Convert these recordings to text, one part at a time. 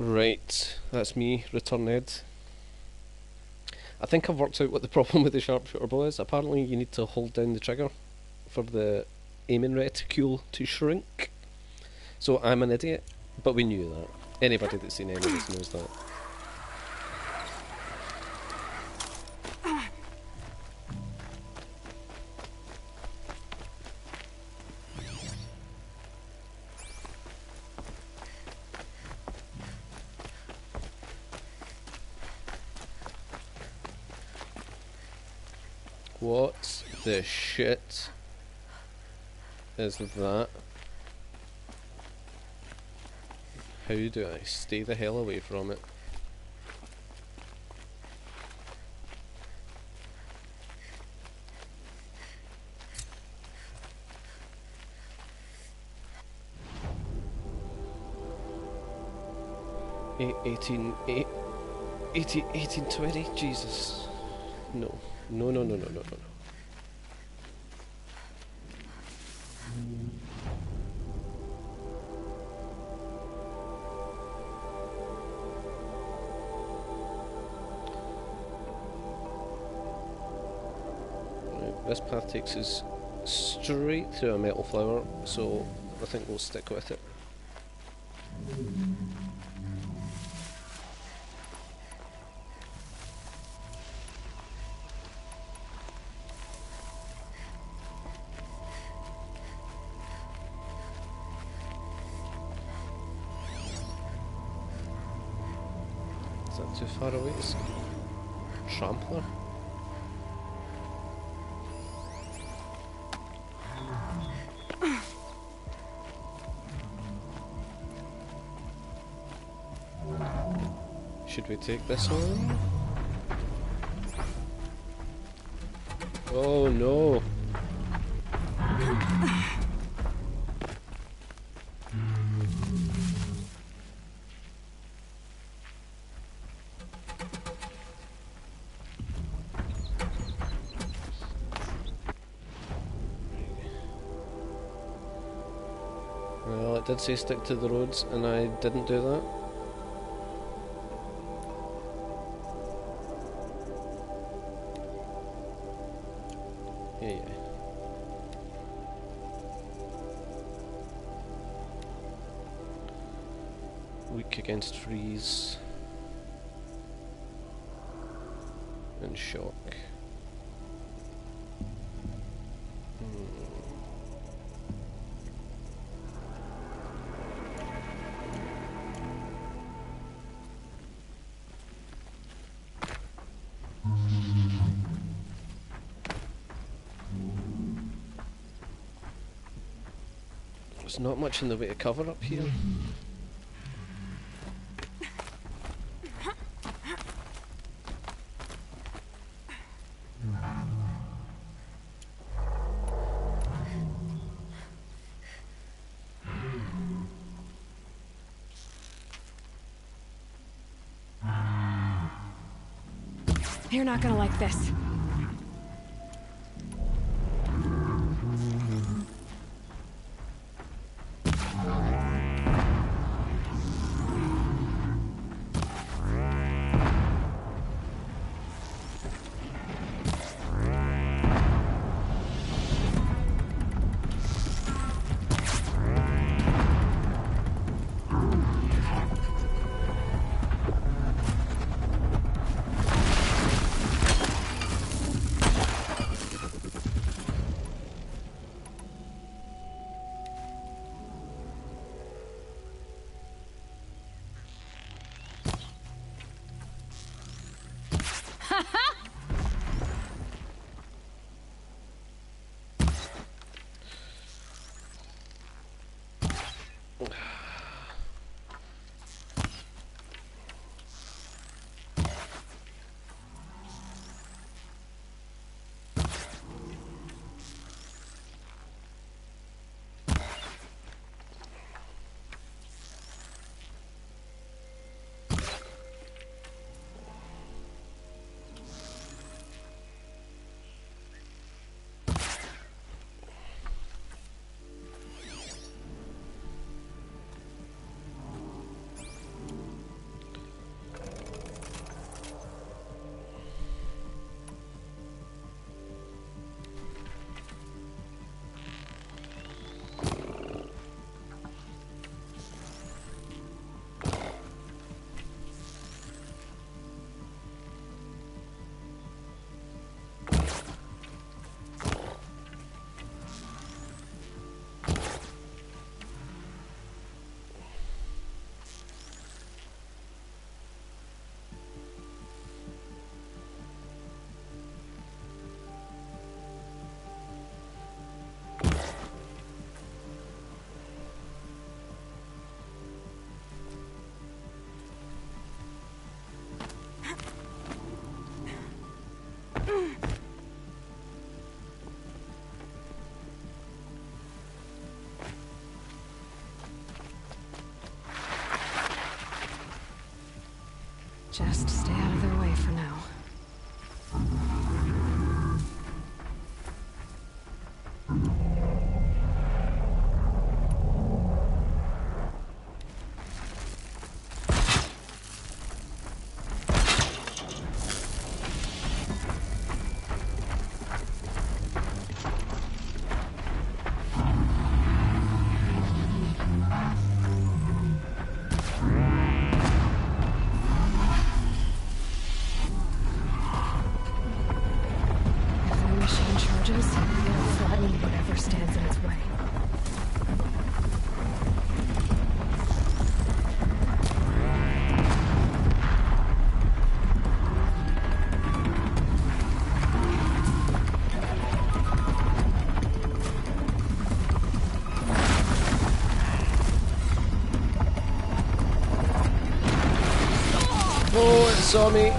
Right, that's me, Returned. I think I've worked out what the problem with the sharpshooter bow is. Apparently you need to hold down the trigger for the aiming reticule to shrink. So I'm an idiot, but we knew that. Anybody that's seen any of this knows that. What the shit is that? How do I stay the hell away from it? Eight, 18, 8, 18, 18, 20, Jesus. No. No, no, no, no, no, no, no. Right, this path takes us straight through a metal flower, so I think we'll stick with it. Is that too far away to see? Trampler? Should we take this one? Oh no! Well, it did say stick to the roads, and I didn't do that. Yeah. Weak against freeze and shock. There's not much in the way of cover up here. You're not gonna like this. Just stay out of their way for now. Stands in its way. Oh, it saw me.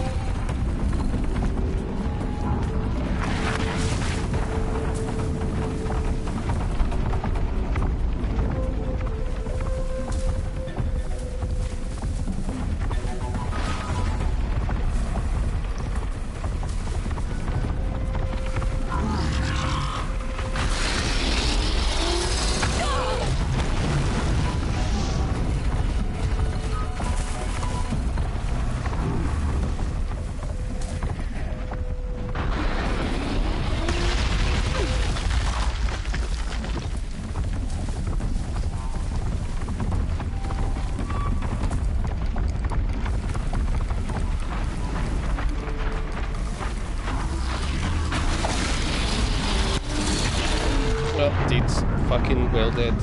Oh, dude's fucking well dead.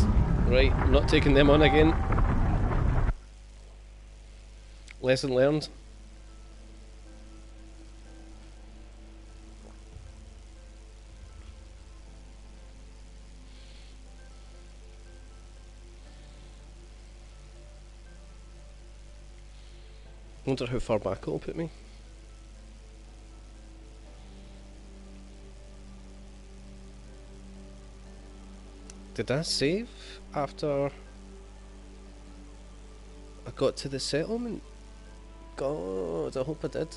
Right, not taking them on again. Lesson learned. Wonder how far back it'll put me. Did I save after I got to the settlement? God, I hope I did.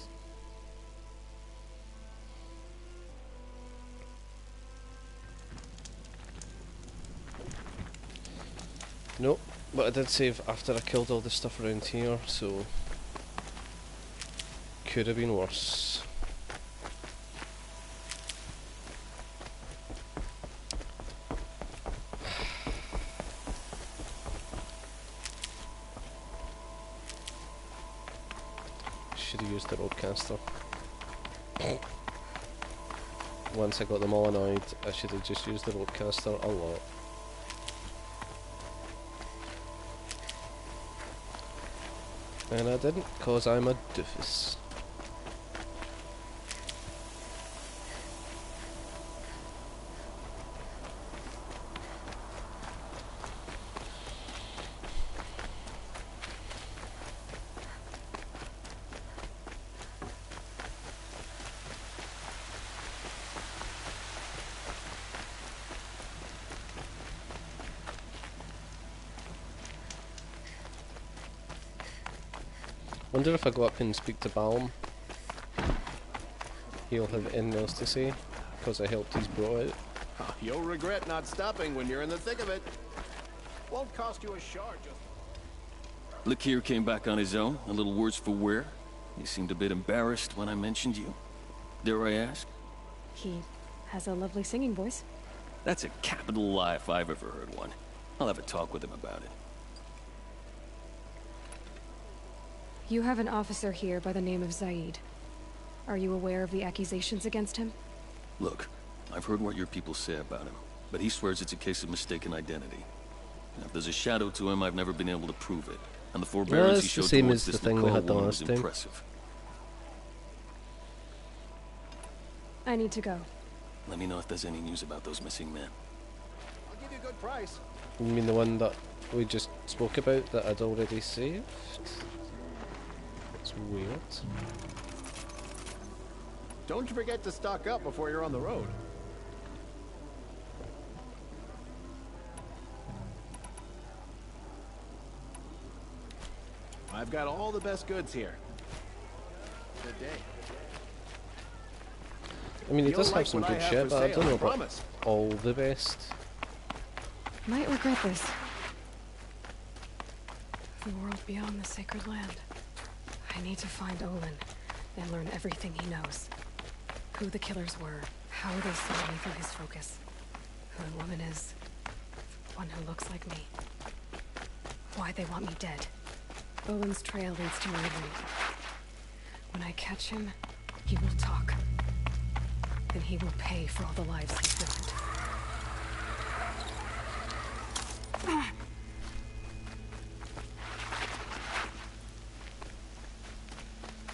Nope, but I did save after I killed all the stuff around here, so could have been worse. Should have used the roadcaster. Once I got them all annoyed, I should have just used the roadcaster a lot. And I didn't, cause I'm a doofus. Wonder if I go up and speak to Balm, he'll have anything else to say, because I helped his bro out. You'll regret not stopping when you're in the thick of it. Won't cost you a shard. Look here came back on his own, a little worse for wear. He seemed a bit embarrassed when I mentioned you. Dare I ask? He has a lovely singing voice. That's a capital lie if I've ever heard one. I'll have a talk with him about it. You have an officer here by the name of Zaid. Are you aware of the accusations against him? Look, I've heard what your people say about him, but he swears it's a case of mistaken identity. Now, if there's a shadow to him, I've never been able to prove it. And the forbearance he it's the showed same towards as this the thing we Nicole had the woman was last time. impressive. I need to go. Let me know if there's any news about those missing men. I'll give you a good price. You mean the one that we just spoke about that I'd already saved? That's weird. Don't you forget to stock up before you're on the road. I've got all the best goods here. the day. I mean, he You'll does have like some what I good have shit, for but I sale, don't know I about promise. all the best. Might regret this. The world beyond the sacred land. I need to find Olin and learn everything he knows. Who the killers were, how they saw me through his focus, who the woman is, one who looks like me. Why they want me dead. Olin's trail leads to Merlin. When I catch him, he will talk. Then he will pay for all the lives he's ruined.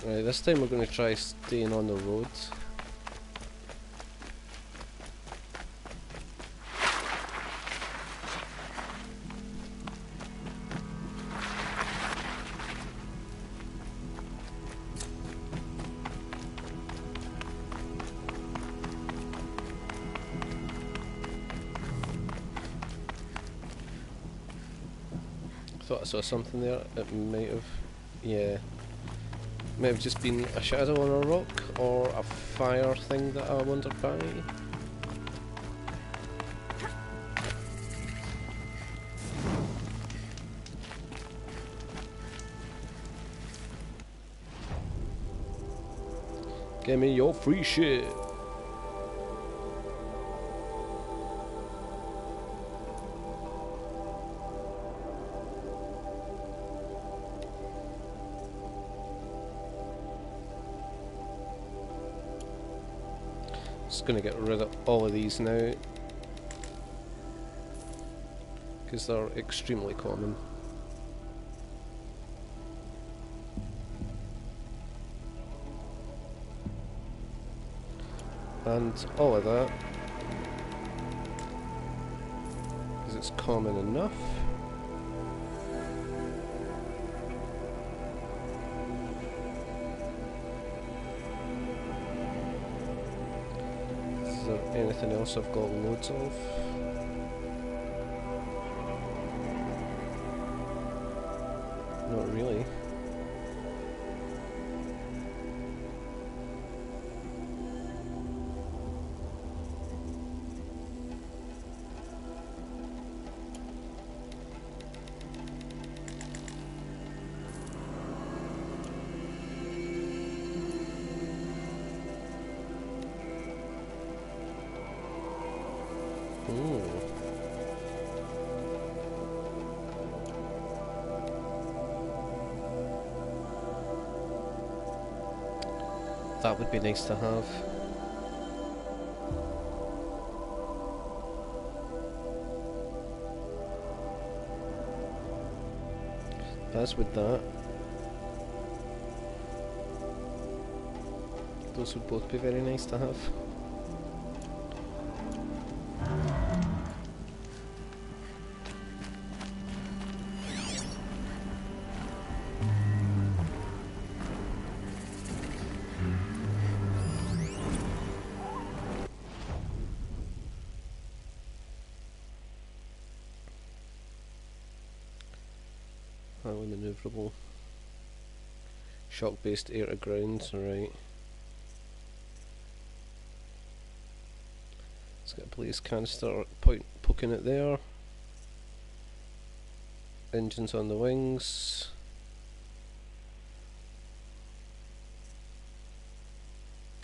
Right, this time we're going to try staying on the road. Thought I saw something there. It might have, yeah, might have just been a shadow on a rock or a fire thing that I wandered by. Give me your free shit. Just gonna get rid of all of these now because they're extremely common. And all of that because it's common enough. Is there anything else I've got loads of? Not really. Ooh. That would be nice to have. As with that, those would both be very nice to have. Highly maneuverable. Shock-based air to ground, right. Let's get a blaze canister poking it there. Engines on the wings.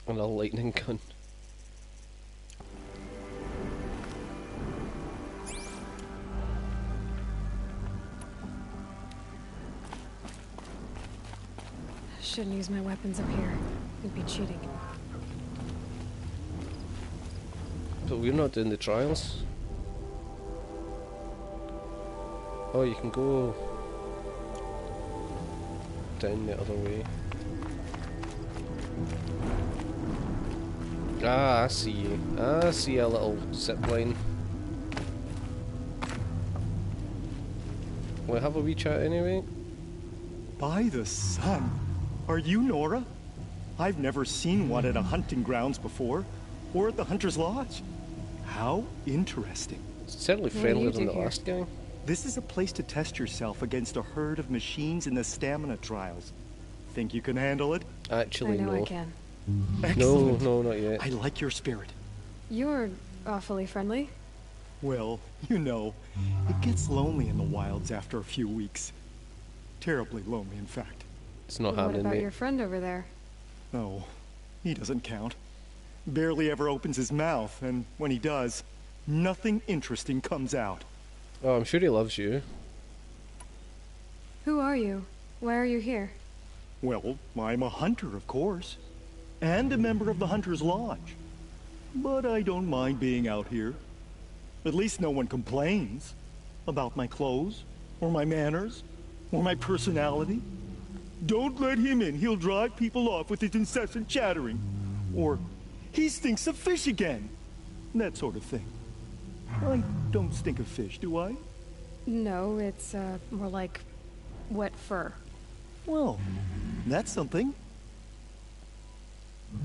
And a lightning gun. Shouldn't use my weapons up here. It'd be cheating. But we're not doing the trials. Oh, you can go down the other way. Ah, I see you. I see a little zip line. We'll have a wee chat anyway. By the sun! Are you Nora? I've never seen one at a hunting grounds before, or at the Hunter's Lodge. How interesting. It's certainly What do friendlier you than do the here? last guy. This is a place to test yourself against a herd of machines in the stamina trials. think you can handle it? Actually, I know no. I can. Excellent. No, not yet. I like your spirit. You're awfully friendly. Well, you know, it gets lonely in the wilds after a few weeks. Terribly lonely, in fact. It's not What happening, about mate. your friend over there? Oh, he doesn't count. Barely ever opens his mouth, and when he does, nothing interesting comes out. Oh, I'm sure he loves you. Who are you? Why are you here? Well, I'm a hunter, of course, and a member of the Hunter's Lodge. But I don't mind being out here. At least no one complains about my clothes, or my manners, or my personality. Don't let him in, he'll drive people off with his incessant chattering. Or, he stinks of fish again. That sort of thing. I don't stink of fish, do I? No, it's more like wet fur. Well, that's something.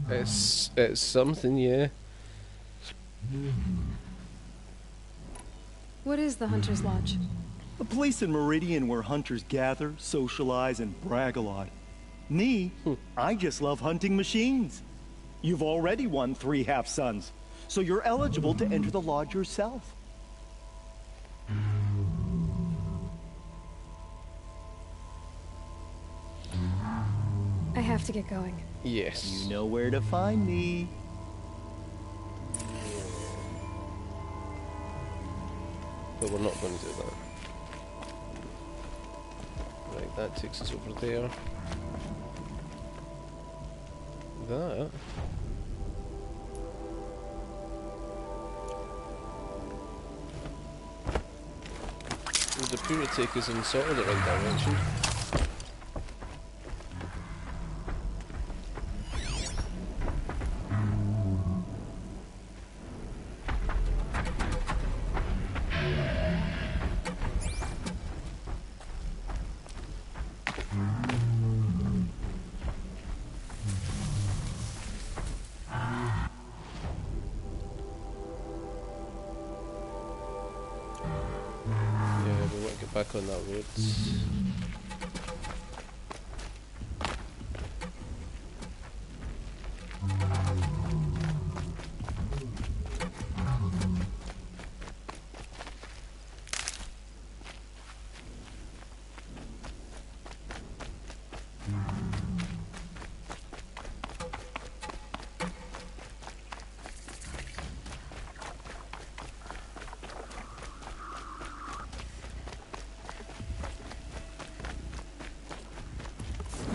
It's something, yeah. What is the Hunter's Lodge? A place in Meridian where hunters gather, socialize, and brag a lot. Me, I just love hunting machines. You've already won 3 half-suns, so you're eligible to enter the lodge yourself. I have to get going. Yes. You know where to find me. But we're not going to do that. Right, that takes us over there. That... would appear to take us in sort of the right direction. Back on that road.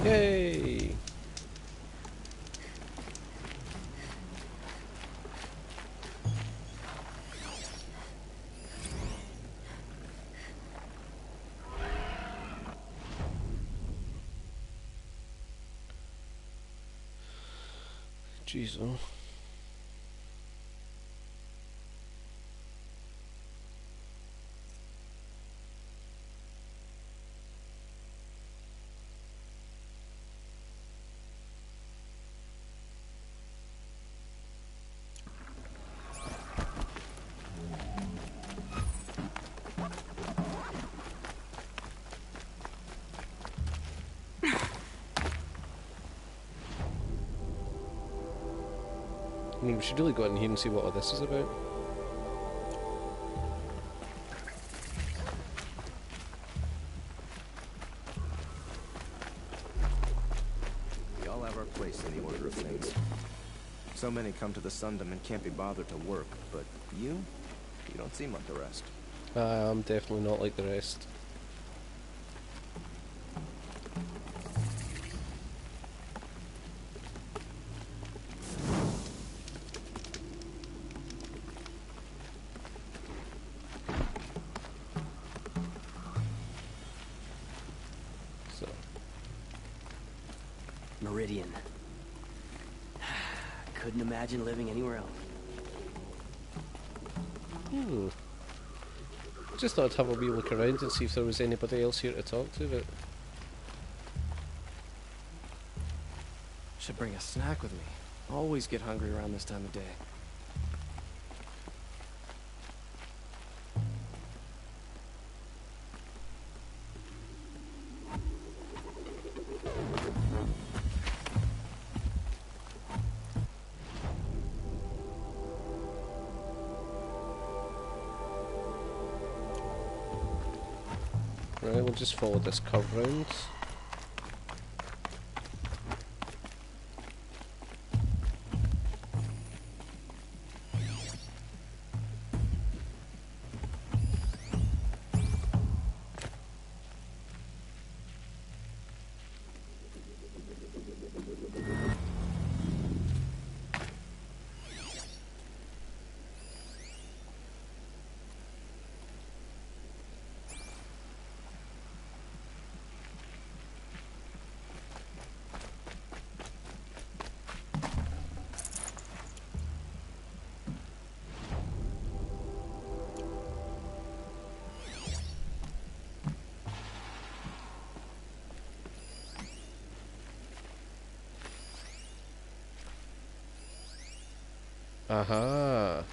Yay! Jeez, oh. I mean, we should really go in here and see what all this is about. We all have our place in the order of things. So many come to the Sundom and can't be bothered to work, but you don't seem like the rest. I'm definitely not like the rest. Meridian. Couldn't imagine living anywhere else. Just thought I'd have a wee look around and see if there was anybody else here to talk to, but... Should bring a snack with me. Always get hungry around this time of day. Right, we'll just follow this curve round. Aha.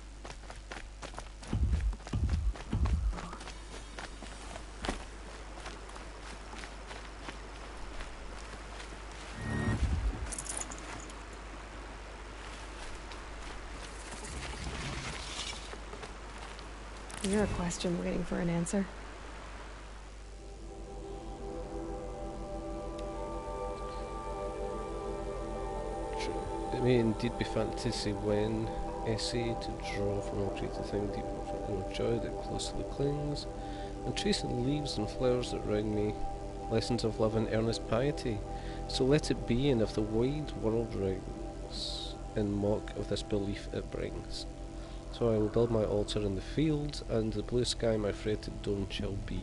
You're a question waiting for an answer. It may indeed be fantasy when essay to draw from all created thing deep inner joy that closely clings, and tracing the leaves and flowers that round me, lessons of love and earnest piety. So let it be, and if the wide world rings, in mock of this belief it brings. So I will build my altar in the field, and the blue sky my fretted dome shall be.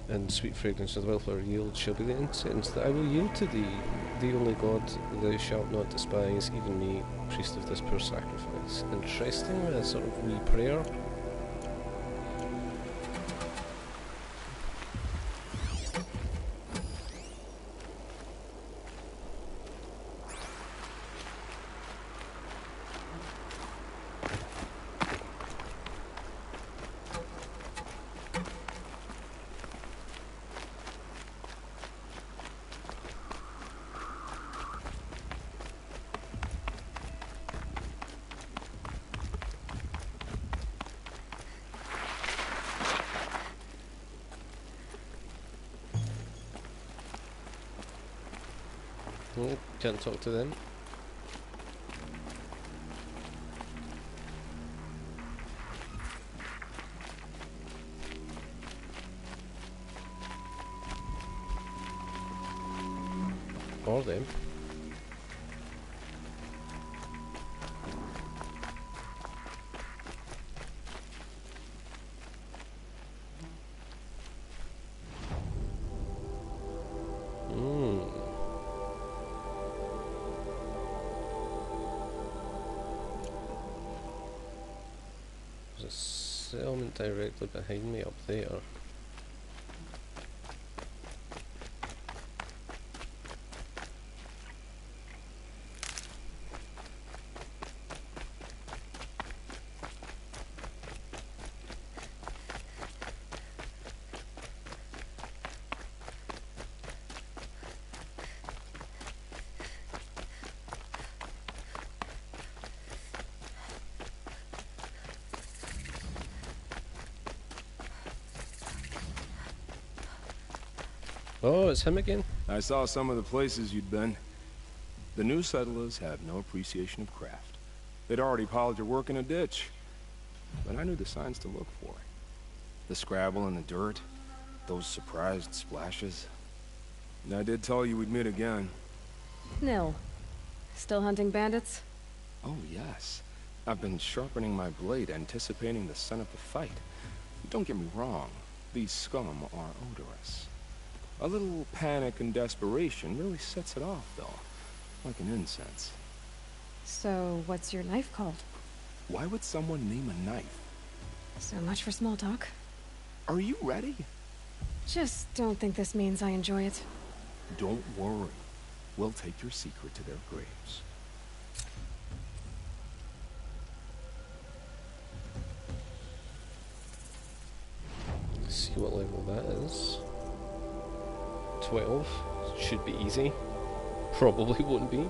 And sweet fragrance of the wildflower yield shall be the incense that I will yield to thee, the only God thou shalt not despise, even me, priest of this poor sacrifice. Interesting, a sort of wee prayer. Oh, can't talk to them. Or them. There's a settlement directly behind me up there. Oh, it's him again. I saw some of the places you'd been. The new settlers had no appreciation of craft. They'd already piled your work in a ditch. But I knew the signs to look for. The scrabble in the dirt, those surprised splashes. And I did tell you we'd meet again. Nil. Still hunting bandits? Oh, yes. I've been sharpening my blade, anticipating the scent of the fight. Don't get me wrong. These scum are odorous. A little panic and desperation really sets it off, though. Like an incense. So, what's your knife called? Why would someone name a knife? So much for small talk. Are you ready? Just don't think this means I enjoy it. Don't worry. We'll take your secret to their graves. Let's see what level that is. 12. Should be easy. Probably won't be.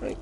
Right.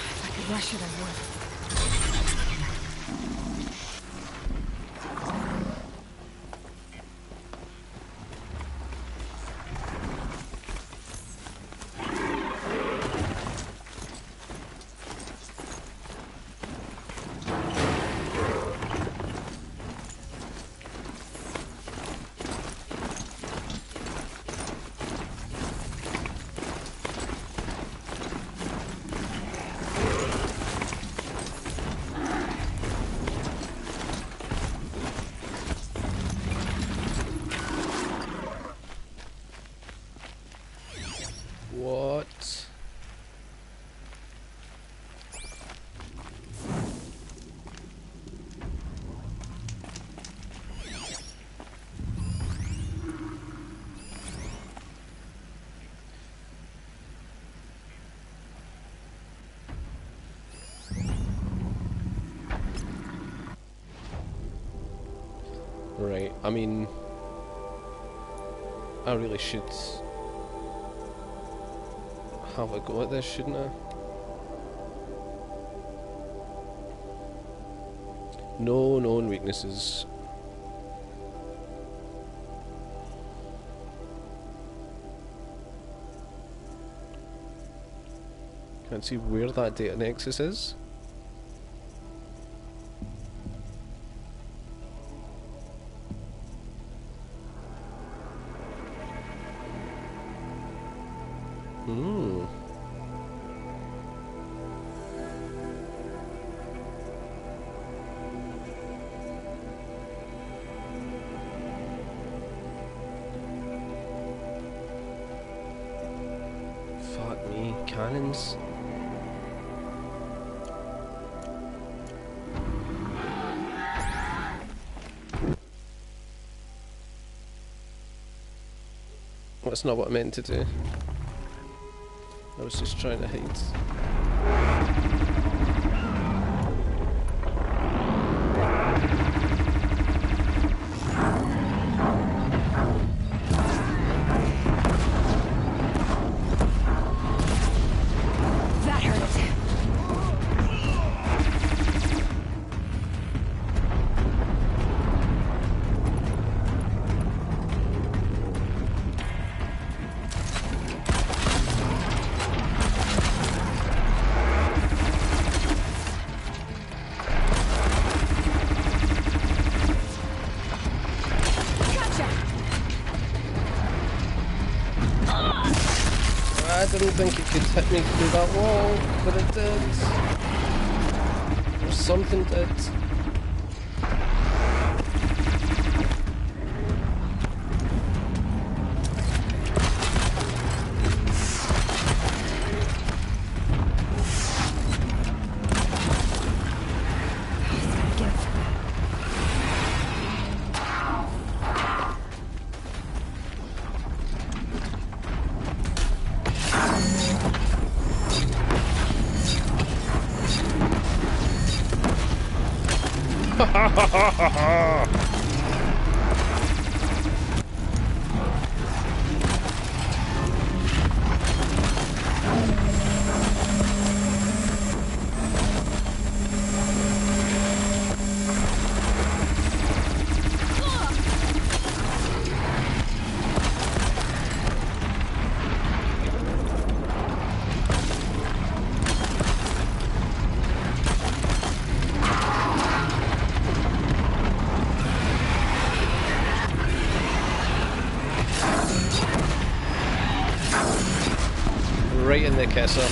If I could rush it, I would. What? Right, I mean, I really should have a go at this, shouldn't I? No known weaknesses. Can't see where that data nexus is. Hmm. Fuck me, cannons. That's not what I meant to do. I was just trying to hide. That hurt. I didn't think it could hit me through that wall, but it did. Or something did. Right in the kisser.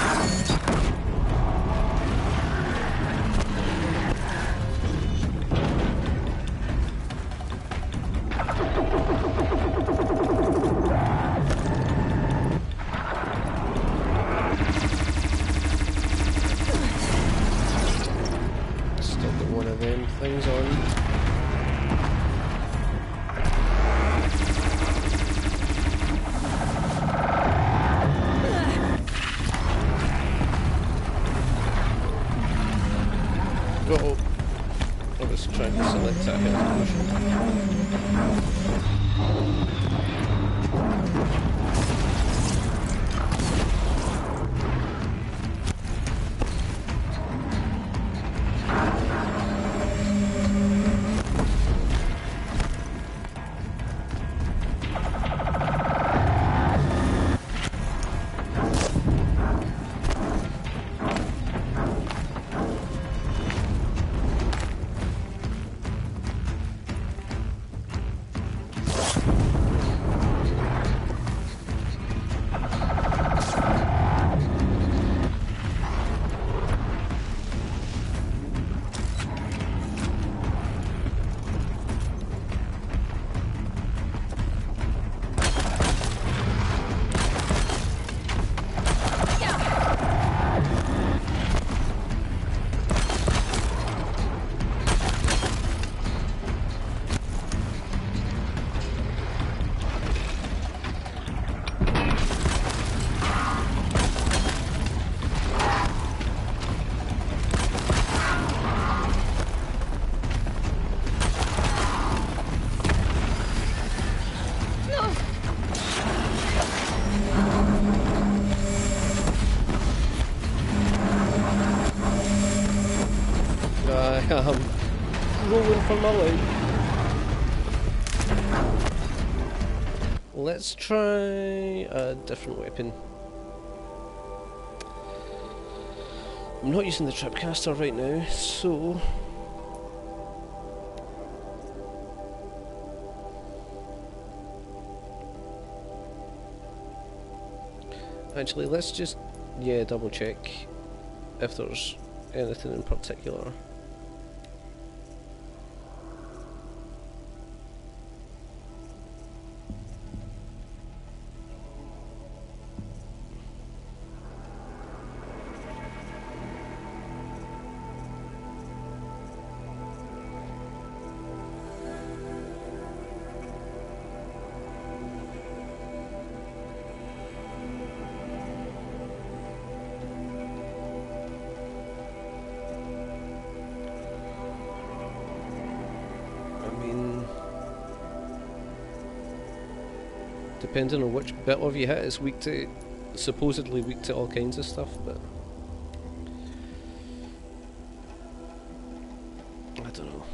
Still got one of them things on. Oh, I was trying to select that health rolling for my life. Let's try a different weapon. I'm not using the tripcaster right now, so actually let's just double check if there's anything in particular. Depending on which bit of you hit, it's weak to, supposedly weak to all kinds of stuff, but I don't know.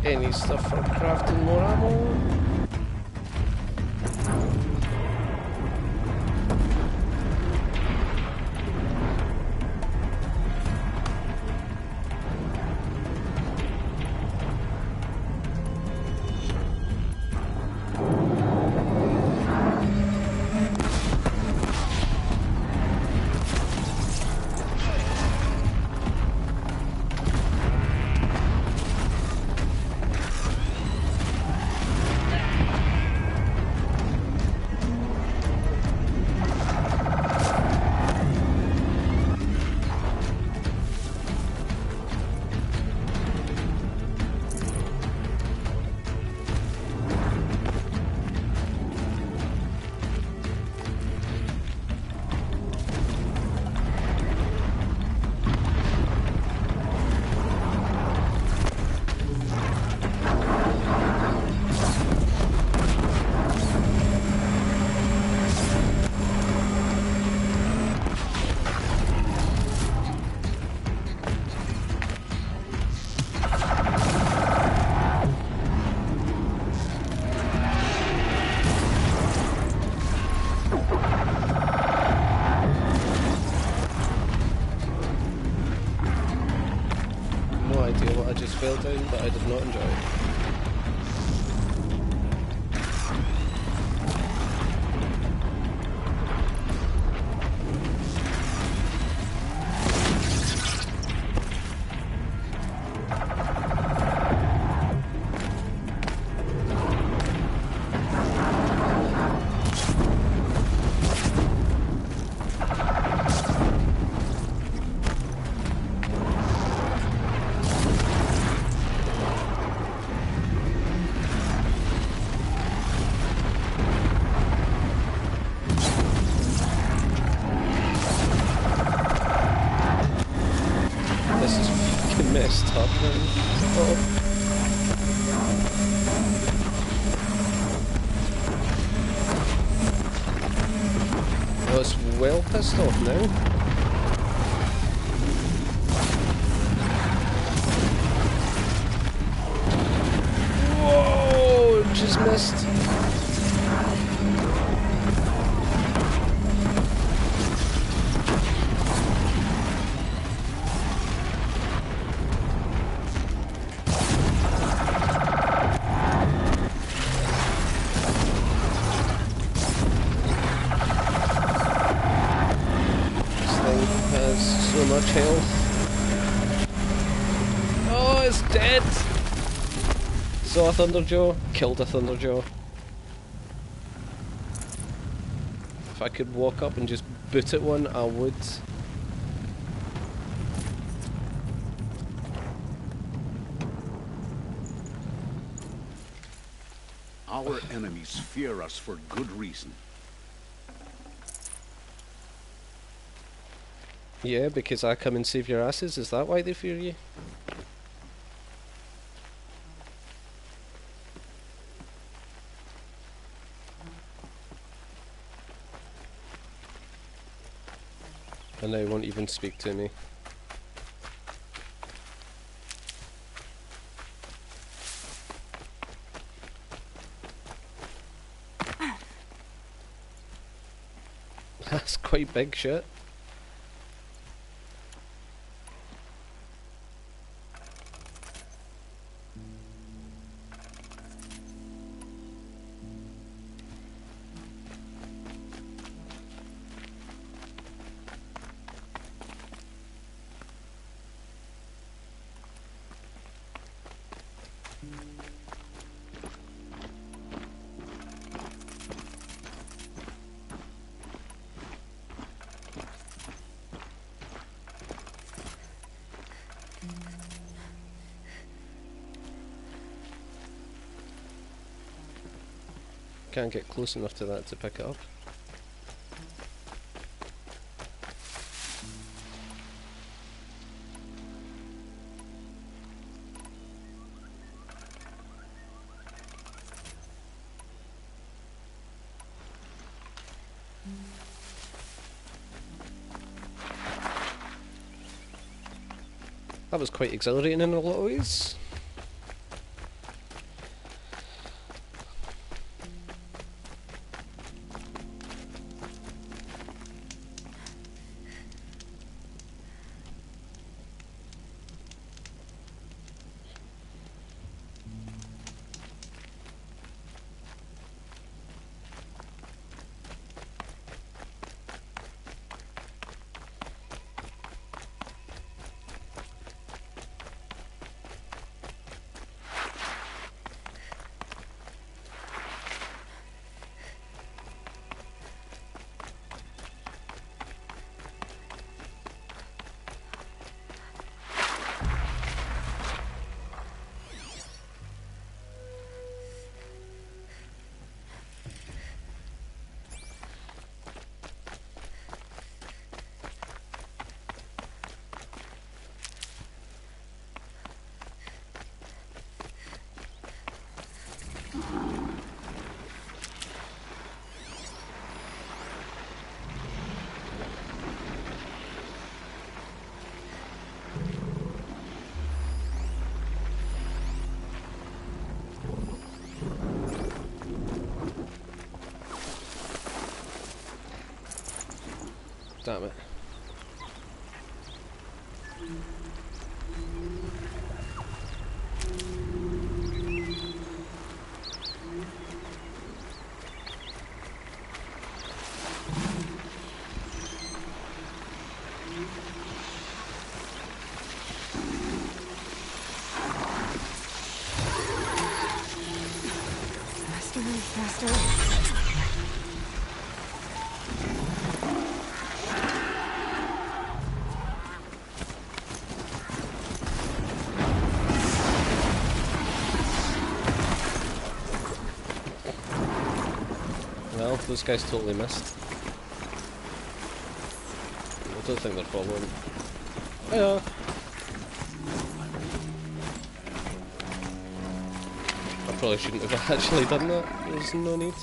Any stuff for crafting more ammo? No idea what I just fell down, but I did not enjoy it. This is fucking messed up, man. Oh. Oh, it's well pissed off now. Whoa! Just missed. So much health. Oh, it's dead! Saw a thunderjaw, killed a thunderjaw. If I could walk up and just boot at one, I would. Our enemies fear us for good reason. Yeah, because I come and save your asses, is that why they fear you? And they won't even speak to me. That's quite big shit. Can't get close enough to that to pick it up. That was quite exhilarating in a lot of ways. Damn it. Faster and faster. Well, those guys totally missed. I don't think they're following. Hiya! I probably shouldn't have actually done that. There's no need.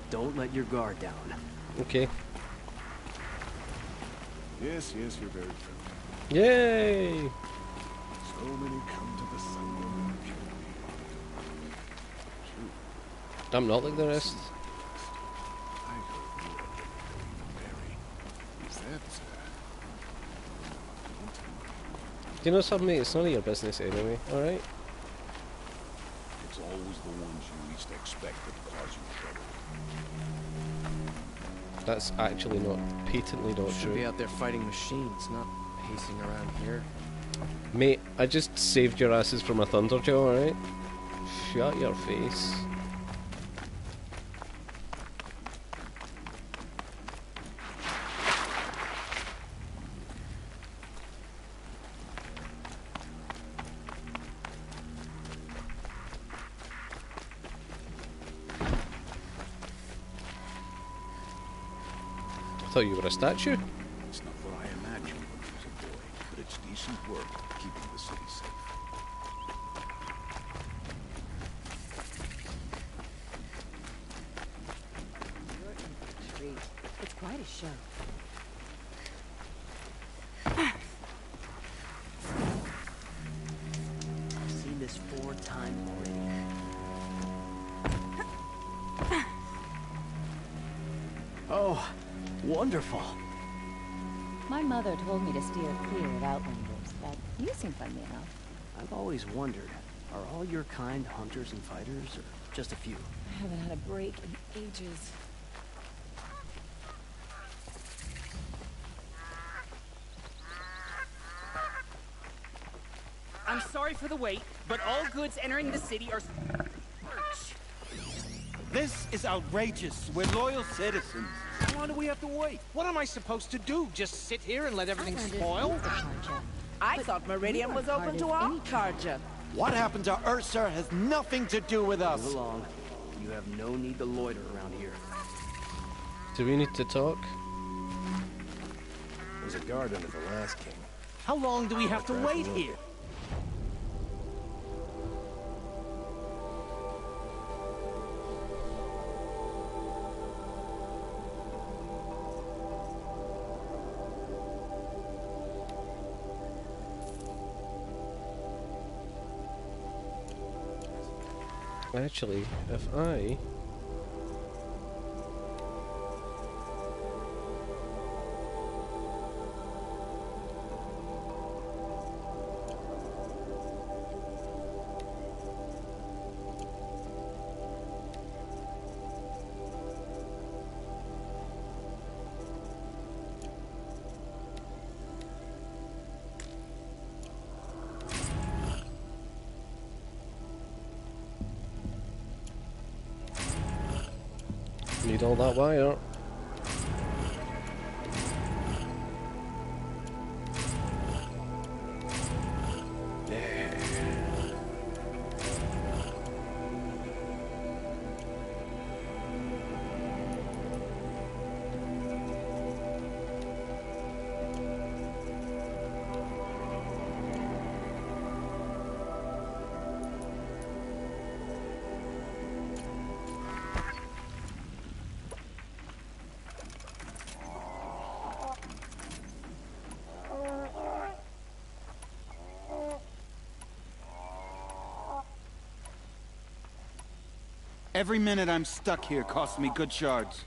Don't let your guard down. Okay. Yes, yes, you're very friendly. Yay! So many come to the sun and kill me. I'm not like the rest. I heard you are very. Is that Do you know something, mate? It's none of your business anyway, alright? It's always the ones you least expect that cause you trouble. That's actually not patently not Should be true. out there fighting machines, not pacing around here. Mate, I just saved your asses from a thunderjaw, alright? Shut your face. I thought you were a statue. It's not what I imagined when I was a boy, but it's decent work keeping the city safe. It's quite a show. I've seen this 4 times already. Oh, wonderful. My mother told me to steer clear of Outlanders, but you seem friendly enough. I've always wondered, are all your kind hunters and fighters, or just a few? I haven't had a break in ages. I'm sorry for the wait, but all goods entering the city are... This is outrageous. We're loyal citizens. How long do we have to wait? What am I supposed to do? Just sit here and let everything Outlanders spoil? use the Carja. I But thought we Meridian was weren't open part to of all any Carja. What happened to Ursa has nothing to do with us. Move along. You have no need to loiter around here. Do we need to talk? There's a guard under the last king. How long do we have to wait here? Actually, if I... Need all that wire. Every minute I'm stuck here costs me good shards.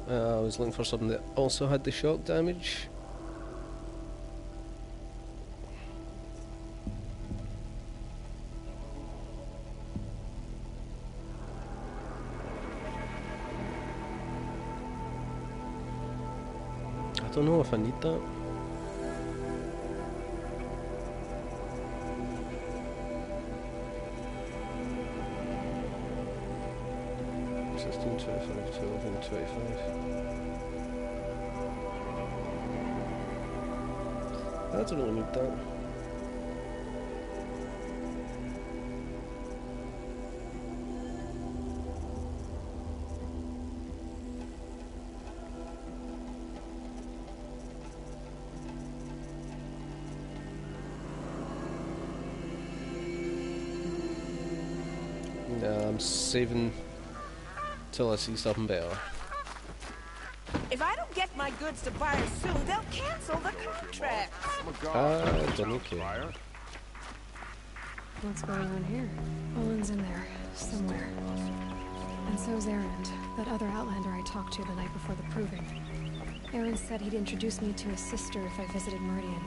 I was looking for something that also had the shock damage. I don't know if I need that. I don't really need that. Nah, I'm saving till I see something better. If I don't get my goods to buyers soon, they'll cancel the contract. I don't care. What's going on here? Owen's in there, somewhere. And so's Erend, that other Outlander I talked to the night before the proving. Erend said he'd introduce me to his sister if I visited Meridian.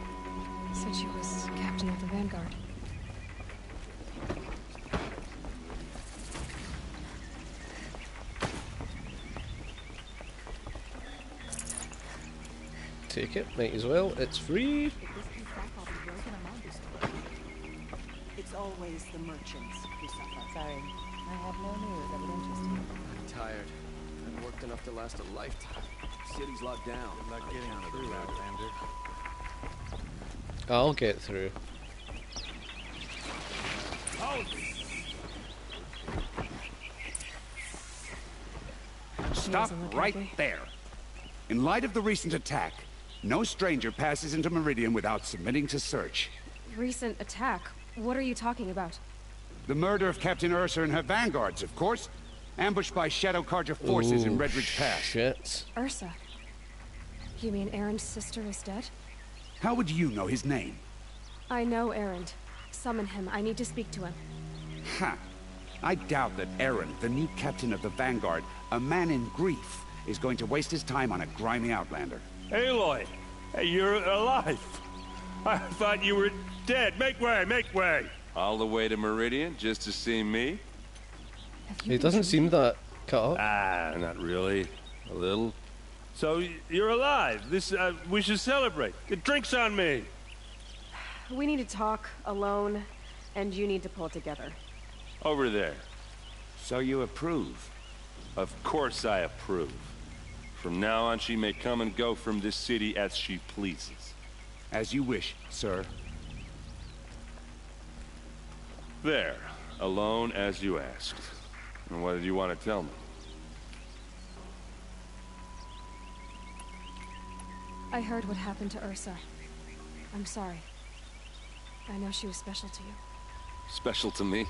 Said she was captain of the Vanguard. Take it, might as well, it's free. It's always the merchants who suffer. Sorry, I have no news that would interest you. I'm tired. I've worked enough to last a lifetime. City's locked down. Good luck getting through, Outlander. I'll get through. Stop right there. In light of the recent attack, no stranger passes into Meridian without submitting to search. Recent attack? What are you talking about? The murder of Captain Ursa and her vanguards, of course. Ambushed by Shadow Carja forces in Redridge Pass. Shit. Ursa? You mean Erend's sister is dead? How would you know his name? I know Erend. Summon him. I need to speak to him. Ha! I doubt that Erend, the new captain of the Vanguard, a man in grief, is going to waste his time on a grimy Outlander. Aloy! Hey, you're alive! I thought you were dead. Make way, make way! All the way to Meridian just to see me? He doesn't seem that cut up. Ah, not really. A little. So, you're alive. This, we should celebrate. The drink's on me! We need to talk, alone, and you need to pull it together. Over there. So you approve? Of course I approve. From now on, she may come and go from this city as she pleases. As you wish, sir. There. Alone as you asked. And what did you want to tell me? I heard what happened to Ursa. I'm sorry. I know she was special to you. Special to me?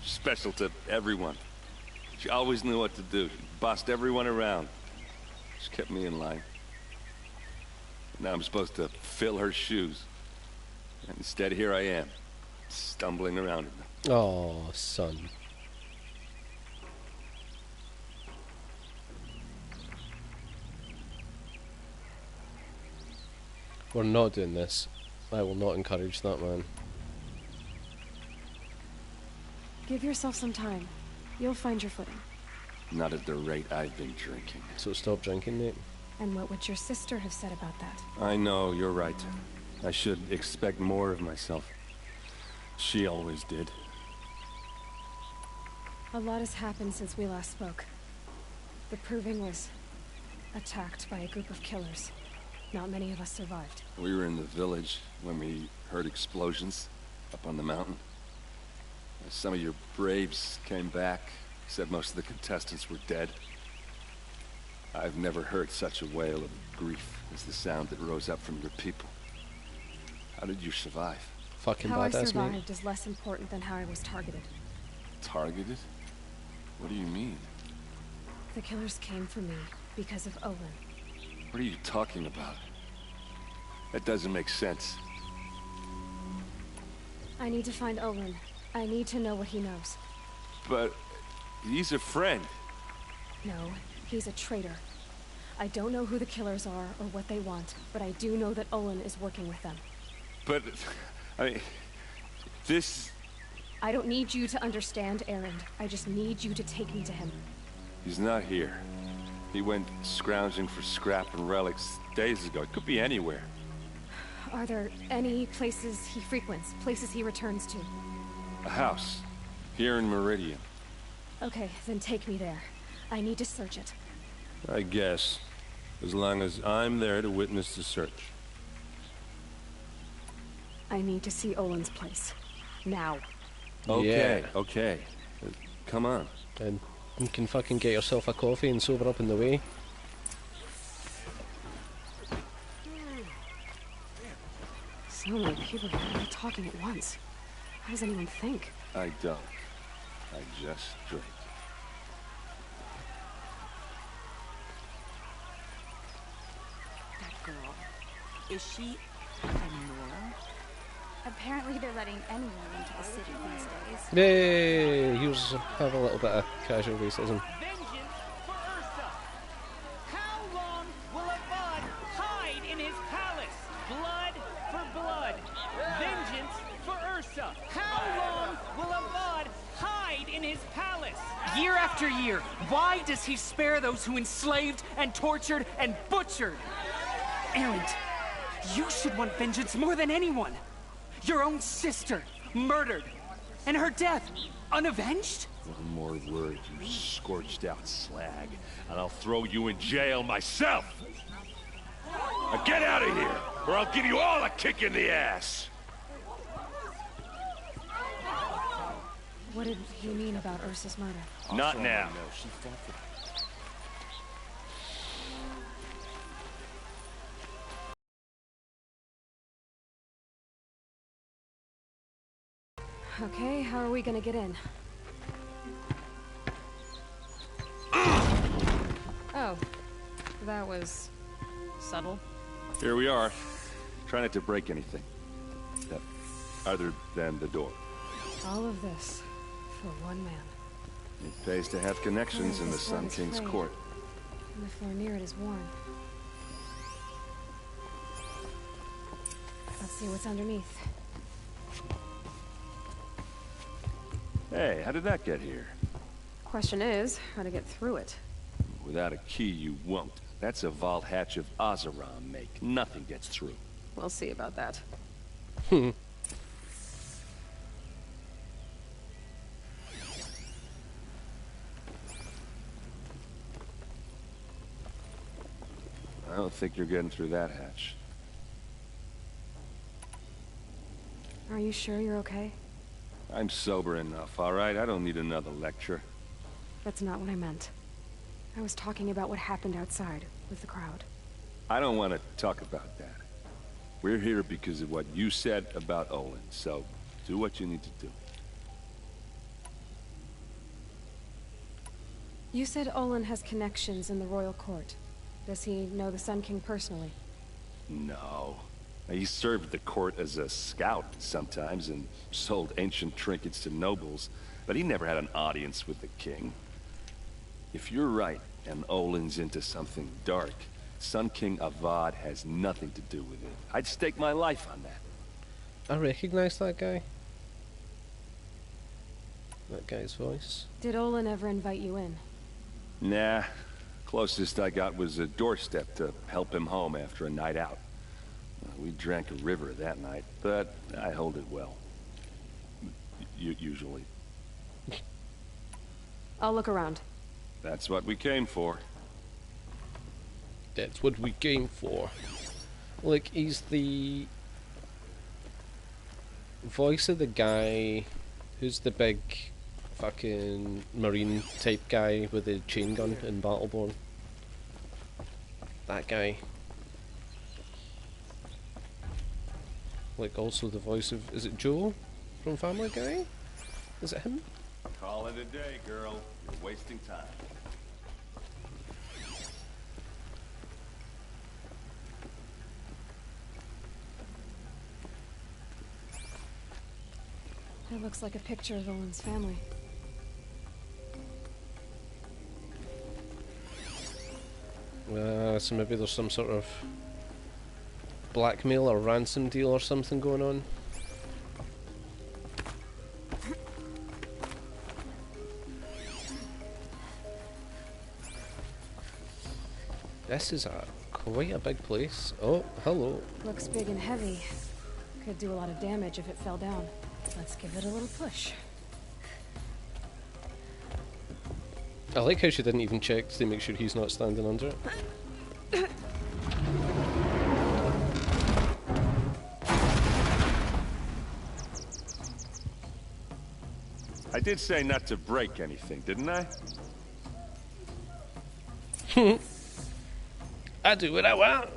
Special to everyone. She always knew what to do. She bossed everyone around. She kept me in line. Now I'm supposed to fill her shoes. And instead, here I am, stumbling around in them. Oh, son. We're not doing this. I will not encourage that, man. Give yourself some time. You'll find your footing. Not at the rate I've been drinking. So stop drinking, mate. And what would your sister have said about that? I know, you're right. I should expect more of myself. She always did. A lot has happened since we last spoke. The Proving was attacked by a group of killers. Not many of us survived. We were in the village when we heard explosions up on the mountain. Some of your braves came back, said most of the contestants were dead. I've never heard such a wail of grief as the sound that rose up from your people. How did you survive? Fucking How I badass, mate. survived is less important than how I was targeted. Targeted? What do you mean? The killers came for me because of Olin. What are you talking about? That doesn't make sense. I need to find Olin. I need to know what he knows. But he's a friend. No, he's a traitor. I don't know who the killers are or what they want, but I do know that Olin is working with them. But, I mean, this... I don't need you to understand, Erend. I just need you to take me to him. He's not here. He went scrounging for scrap and relics days ago. It could be anywhere. Are there any places he frequents, places he returns to? A house. Here in Meridian. Okay, then take me there. I need to search it. I guess. As long as I'm there to witness the search. I need to see Olin's place. Now. Okay, Yeah. okay. Come on. And you can fucking get yourself a coffee and sober up in the way. So many people here all talking at once. How does anyone think? I don't. I just drink. That girl. Is she Nora? Apparently they're letting anyone into the city these days. Yay! Here's have a little bit of casual racism. Vengeance for Ursa! How long will Avad hide in his palace? Blood for blood. Vengeance for Ursa. How long will Avad hide in his palace? Year after year, why does he spare those who enslaved and tortured and butchered? Erend, you should want vengeance more than anyone. Your own sister, murdered. And her death, unavenged? One more word, you scorched out slag, and I'll throw you in jail myself! Now get out of here, or I'll give you all a kick in the ass! What did he mean about Ursa's murder? Not now. Okay, how are we gonna get in? Oh, that was subtle. Here we are. Try not to break anything. Other than the door. All of this for one man. It pays to have connections in the This Sun one's King's frayed, court. and the floor near it is worn. Let's see what's underneath. Hey, how did that get here? Question is, how to get through it. Without a key, you won't. That's a vault hatch of Oseram make. Nothing gets through. We'll see about that. I don't think you're getting through that hatch. Are you sure you're okay? I'm sober enough, all right? I don't need another lecture. That's not what I meant. I was talking about what happened outside with the crowd. I don't want to talk about that. We're here because of what you said about Olin, so do what you need to do. You said Olin has connections in the royal court. Does he know the Sun King personally? No. He served the court as a scout sometimes and sold ancient trinkets to nobles, but he never had an audience with the king. If you're right, and Olin's into something dark, Sun King Avad has nothing to do with it. I'd stake my life on that. I recognize that guy. That guy's voice. Did Olin ever invite you in? Nah. Closest I got was a doorstep to help him home after a night out. We drank a river that night, but I hold it well. Usually. I'll look around. That's what we came for. That's what we came for. Look, he's the voice of the guy who's the big fucking marine type guy with the chain gun in Battleborn. That guy. Like also the voice of, is it Joel from Family Guy? Is it him? Call it a day, girl. You're wasting time. It looks like a picture of Owen's family. So maybe there's some sort of blackmail or ransom deal or something going on. This is quite a big place. Oh, hello. Looks big and heavy. Could do a lot of damage if it fell down. Let's give it a little push. I like how she didn't even check to make sure he's not standing under it. I did say not to break anything, didn't I? I do what I want.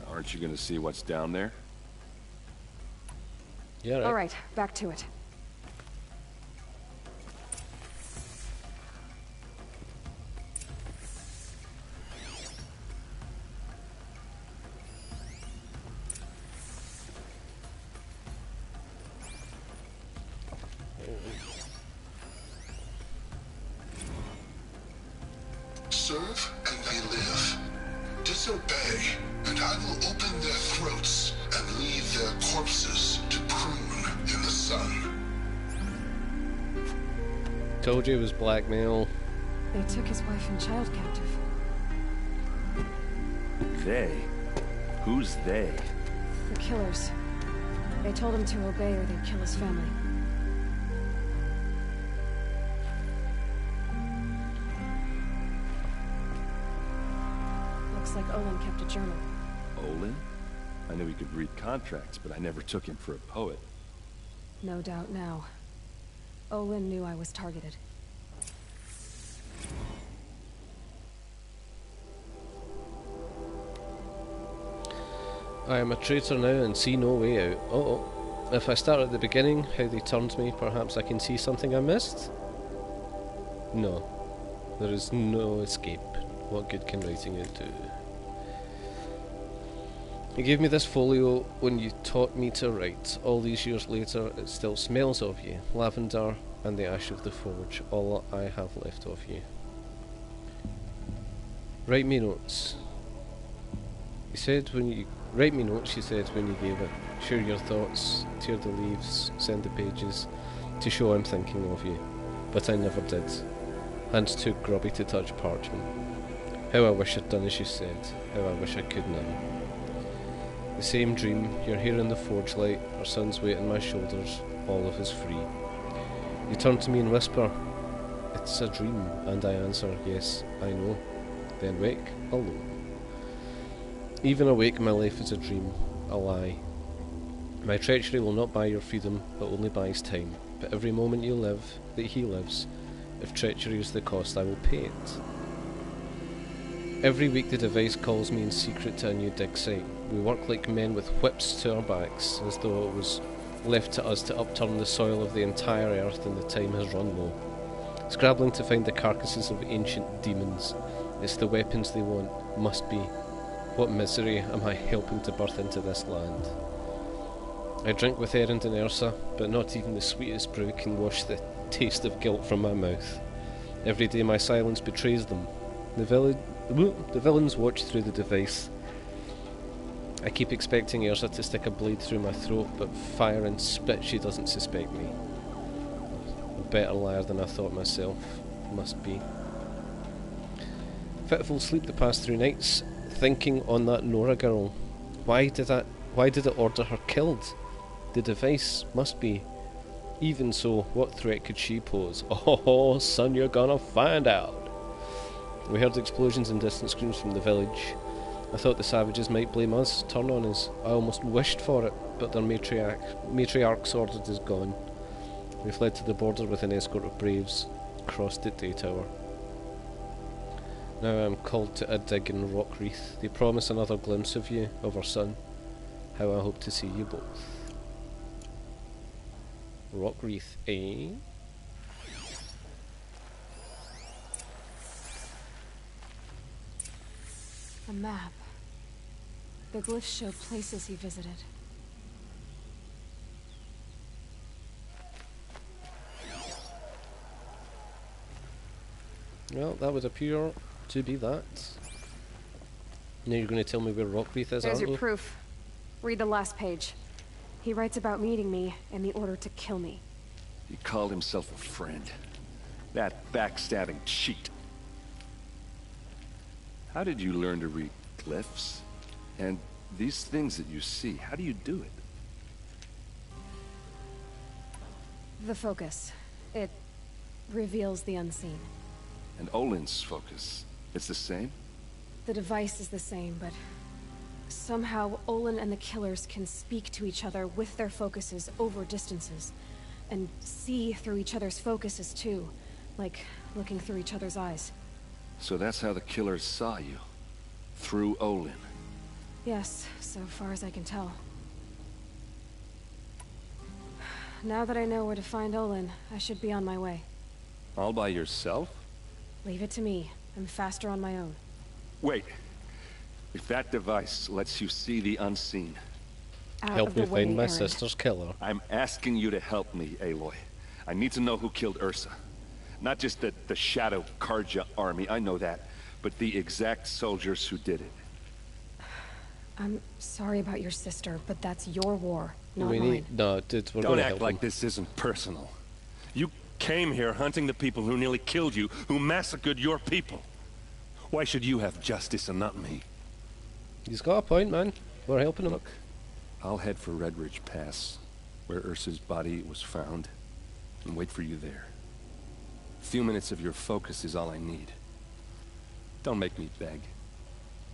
Aren't you gonna see what's down there? Yeah, right. All right, back to it. Serve and they live. Disobey, and I will open their throats and leave their corpses to prune in the sun. Told you it was blackmail. They took his wife and child captive. They? Who's they? The killers. They told him to obey or they'd kill his family. Looks like Olin kept a journal. Olin? I knew he could read contracts, but I never took him for a poet. No doubt now. Olin knew I was targeted. I am a traitor now and see no way out. Uh-oh. If I start at the beginning, how they turned me, perhaps I can see something I missed? No. There is no escape. What good can writing it do? You gave me this folio when you taught me to write. All these years later, it still smells of you. Lavender and the ash of the forge. All I have left of you. Write me notes. You said when you... Write me notes, you said when you gave it. Share your thoughts, tear the leaves, send the pages, to show I'm thinking of you. But I never did. Hands too grubby to touch parchment. How I wish I'd done as you said. How I wish I could now. The same dream, you're here in the forge light, our son's weight on my shoulders, all of us free. You turn to me and whisper, it's a dream, and I answer, yes, I know. Then wake, alone. Even awake, my life is a dream, a lie. My treachery will not buy your freedom, but only buys time. But every moment you live, that he lives, if treachery is the cost, I will pay it. Every week the device calls me in secret to a new dig site. We work like men with whips to our backs, as though it was left to us to upturn the soil of the entire earth and the time has run low. Scrabbling to find the carcasses of ancient demons. It's the weapons they want, must be. What misery am I helping to birth into this land? I drink with Erend and Ursa, but not even the sweetest brew can wash the taste of guilt from my mouth. Every day my silence betrays them. The villains watch through the device. I keep expecting Ursa to stick a blade through my throat, but fire and spit she doesn't suspect me. A better liar than I thought myself. Must be. Fitful sleep the past 3 nights, thinking on that Nora girl. Why did it order her killed? The device must be. Even so, what threat could she pose? Oh, son, you're gonna find out. We heard explosions and distant screams from the village. I thought the savages might blame us, turn on us. I almost wished for it, but their matriarch's ordered is gone. We fled to the border with an escort of braves, crossed at Daytower. Now I am called to a dig in Rockreath. They promise another glimpse of you, of our son. How I hope to see you both. Rockreath, eh? A map. The glyphs show places he visited. Well, that would appear to be that. Now you're going to tell me where Rockreath is, There's aren't your you? proof. Read the last page. He writes about meeting me and the order to kill me. He called himself a friend. That backstabbing cheat. How did you learn to read glyphs? And these things that you see, how do you do it? The focus. It reveals the unseen. And Olin's focus, it's the same? The device is the same, but somehow Olin and the killers can speak to each other with their focuses over distances. And see through each other's focuses too. Like looking through each other's eyes. So that's how the killers saw you. Through Olin. Yes, so far as I can tell. Now that I know where to find Olin, I should be on my way. All by yourself? Leave it to me. I'm faster on my own. Wait. If that device lets you see the unseen... Help me find my sister's killer. I'm asking you to help me, Aloy. I need to know who killed Ursa. Not just the Shadow Karja army, I know that, but the exact soldiers who did it. I'm sorry about your sister, but that's your war, not We mine. need... No, dude, we're Don't going to act help like him. this isn't personal. You came here hunting the people who nearly killed you, who massacred your people. Why should you have justice and not me? He's got a point, man. We're helping him. Look, I'll head for Red Ridge Pass, where Ursa's body was found, and wait for you there. A few minutes of your focus is all I need. Don't make me beg.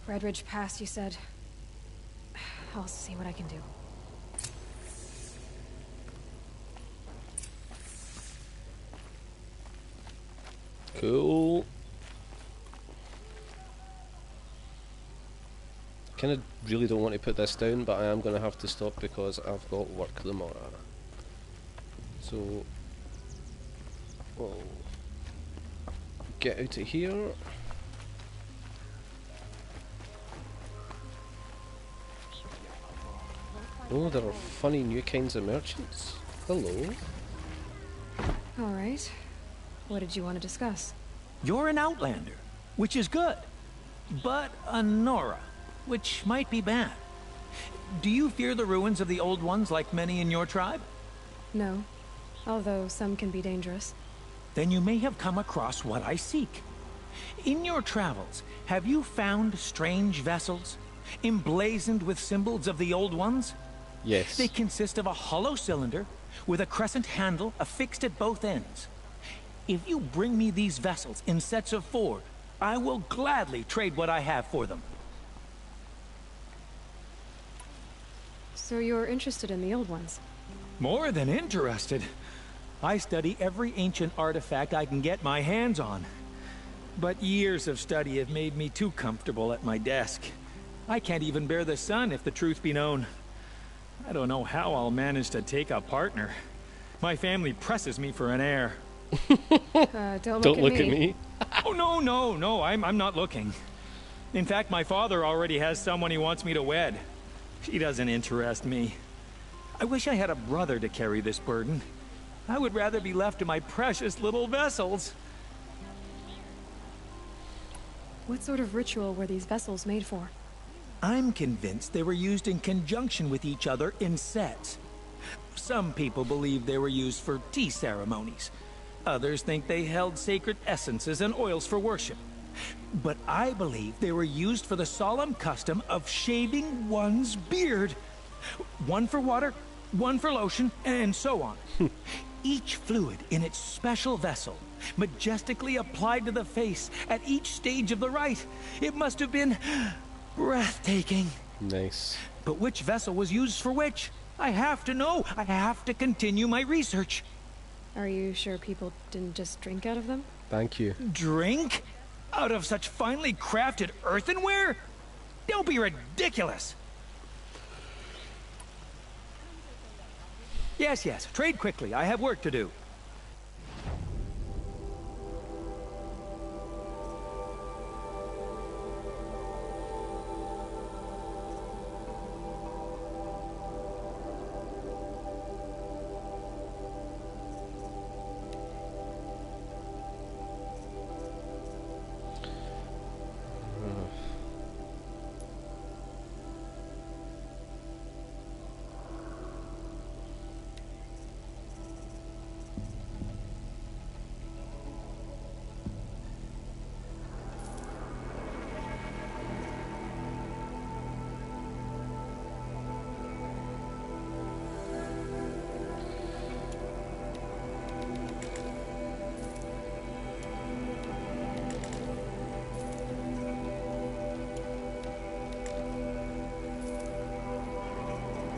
Red Ridge Pass, you said? I'll see what I can do. Cool. Kind of really don't want to put this down, but I am going to have to stop because I've got work tomorrow. So, we'll get out of here. Oh, there are funny new kinds of merchants. Hello. Alright. What did you want to discuss? You're an outlander, which is good. But a Nora, which might be bad. Do you fear the ruins of the Old Ones like many in your tribe? No. Although some can be dangerous. Then you may have come across what I seek. In your travels, have you found strange vessels, emblazoned with symbols of the Old Ones? Yes. They consist of a hollow cylinder with a crescent handle affixed at both ends. If you bring me these vessels in sets of 4, I will gladly trade what I have for them. So you're interested in the old ones? More than interested. I study every ancient artifact I can get my hands on. But years of study have made me too comfortable at my desk. I can't even bear the sun, if the truth be known. I don't know how I'll manage to take a partner. My family presses me for an heir. Don't look at me. Oh, no, I'm not looking. In fact, my father already has someone he wants me to wed. She doesn't interest me. I wish I had a brother to carry this burden. I would rather be left to my precious little vessels. What sort of ritual were these vessels made for? I'm convinced they were used in conjunction with each other in sets. Some people believe they were used for tea ceremonies. Others think they held sacred essences and oils for worship. But I believe they were used for the solemn custom of shaving one's beard. One for water, one for lotion, and so on. Each fluid in its special vessel, majestically applied to the face at each stage of the rite. It must have been breathtaking. Nice. But which vessel was used for which? I have to know. I have to continue my research. Are you sure people didn't just drink out of them? Thank you. Drink? Out of such finely crafted earthenware? Don't be ridiculous. Yes, yes. Trade quickly. I have work to do.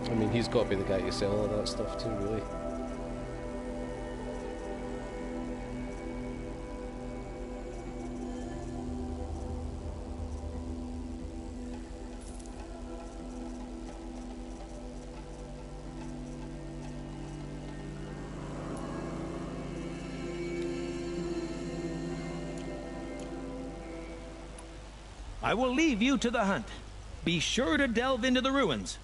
I mean, he's got to be the guy to sell all that stuff to, really. I will leave you to the hunt. Be sure to delve into the ruins.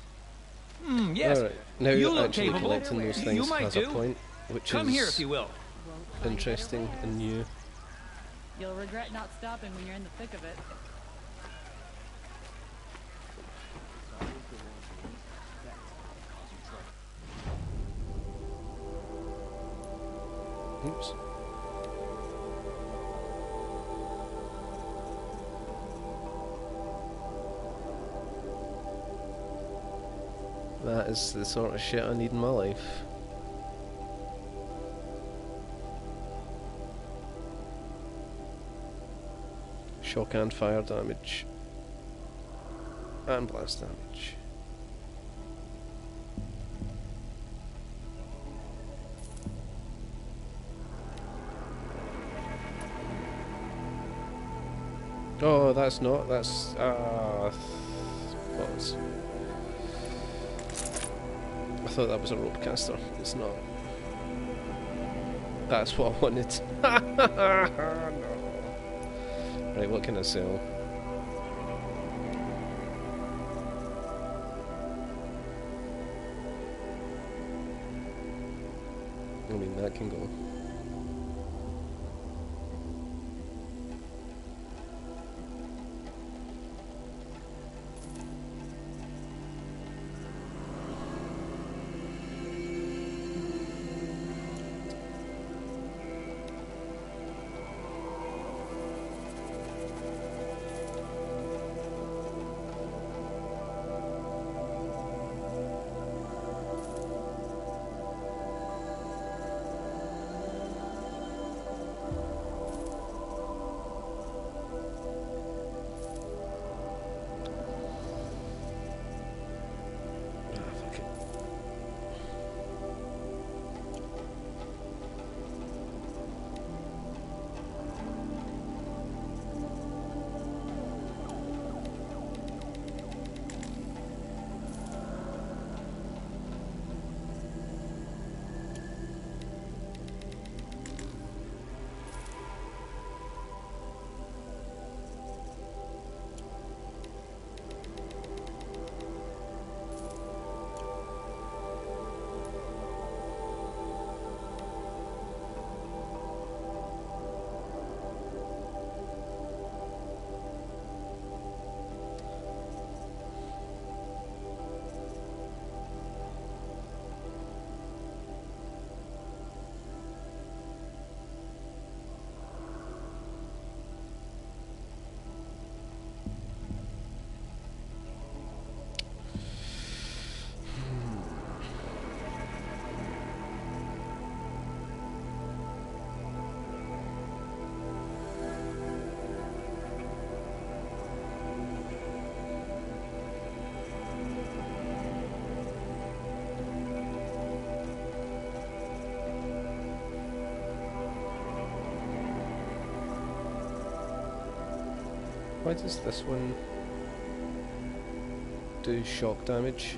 Yes. Alright, now you look actually capable. collecting those You things might has do. a point, which Come is here if you will. interesting and new. You'll regret not stopping when you're in the thick of it. Oops. That is the sort of shit I need in my life. Shock and fire damage. And blast damage. Oh, that's not, that's, what was... I thought that was a rope caster. It's not. That's what I wanted. No. Right, what can I sell? I mean, that can go. Why does this one do shock damage?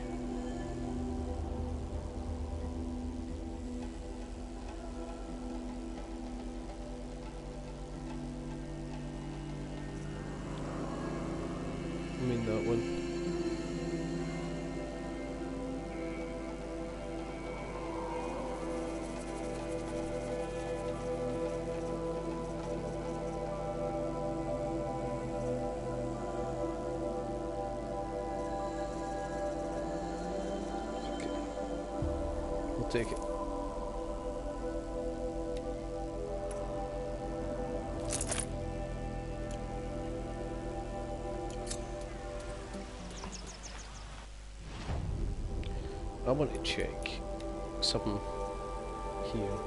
I mean that one. Take it. I want to check something here.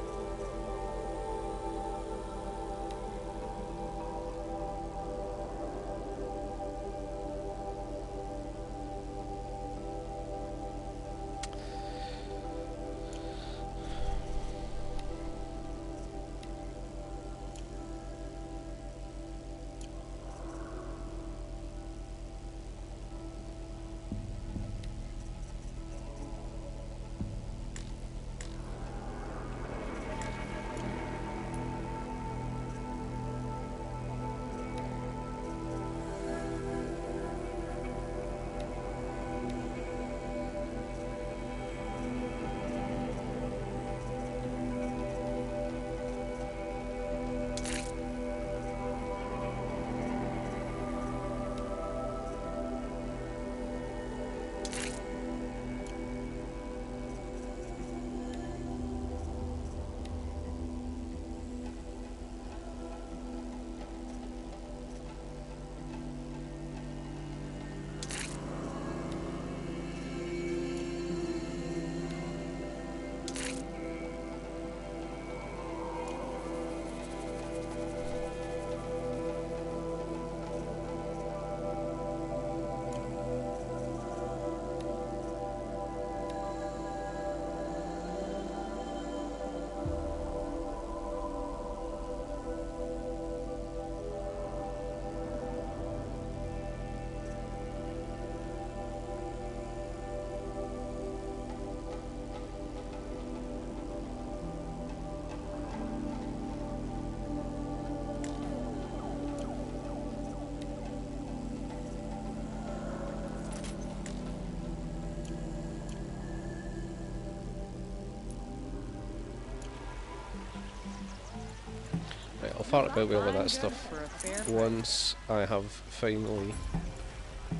I'll fart about with all of that stuff once I have finally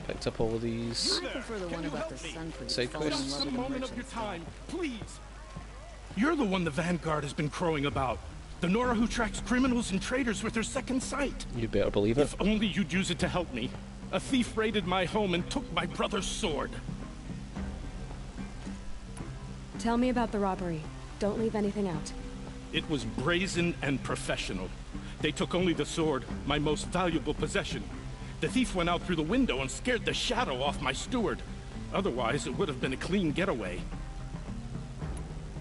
picked up all of these side quests. Just a moment of your time, please. You're the one the Vanguard has been crowing about. The Nora who tracks criminals and traitors with her second sight. You better believe it. If only you'd use it to help me. A thief raided my home and took my brother's sword. Tell me about the robbery. Don't leave anything out. It was brazen and professional. They took only the sword, my most valuable possession. The thief went out through the window and scared the shadow off my steward. Otherwise, it would have been a clean getaway.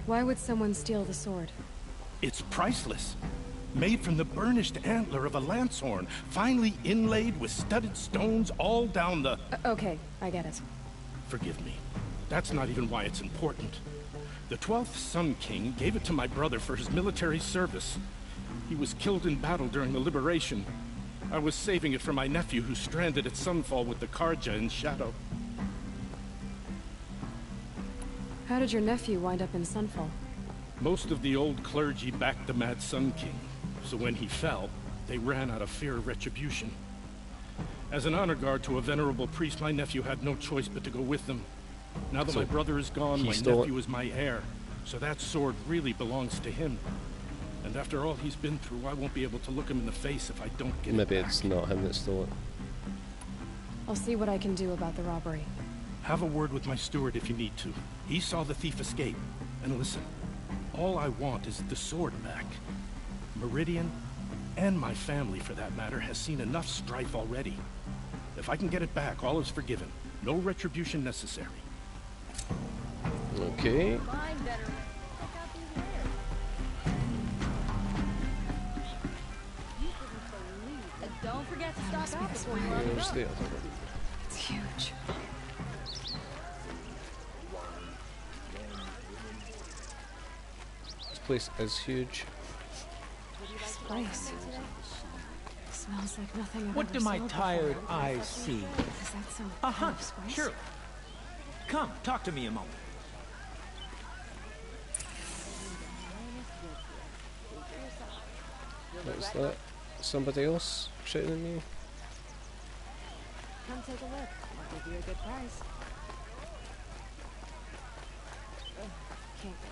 Why would someone steal the sword? It's priceless. Made from the burnished antler of a lancehorn, finely inlaid with studded stones all down the... Okay, I get it. Forgive me. That's not even why it's important. The 12th Sun King gave it to my brother for his military service. He was killed in battle during the Liberation. I was saving it for my nephew who's stranded at Sunfall with the Karja in Shadow. How did your nephew wind up in Sunfall? Most of the old clergy backed the Mad Sun King, so when he fell, they ran out of fear of retribution. As an honor guard to a venerable priest, my nephew had no choice but to go with them. Now that my brother is gone, my nephew is my heir, so that sword really belongs to him. And after all he's been through, I won't be able to look him in the face if I don't get it back. Maybe it's not him that stole it. I'll see what I can do about the robbery. Have a word with my steward if you need to. He saw the thief escape. And listen, all I want is the sword back. Meridian, and my family for that matter, has seen enough strife already. If I can get it back, all is forgiven. No retribution necessary. Okay. Don't forget forget to That stock must be up the before you spire. load Where's up. the other one? It's huge. This place is huge. This place smells like nothing I've What ever do my smelled tired before. eyes see? Is that some A kind hunt, of spice? sure. Come, talk to me a moment. What's that? Somebody else shouting at me? Come take a look. I'll give you a good price. Ugh, can't go.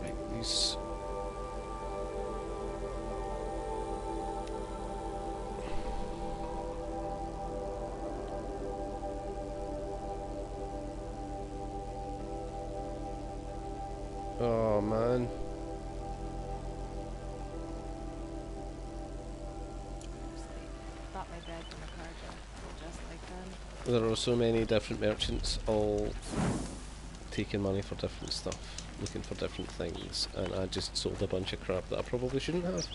Right, these. Oh man. Thought my bed from a car job, just like them. There are so many different merchants all taking money for different stuff, looking for different things, and I just sold a bunch of crap that I probably shouldn't have.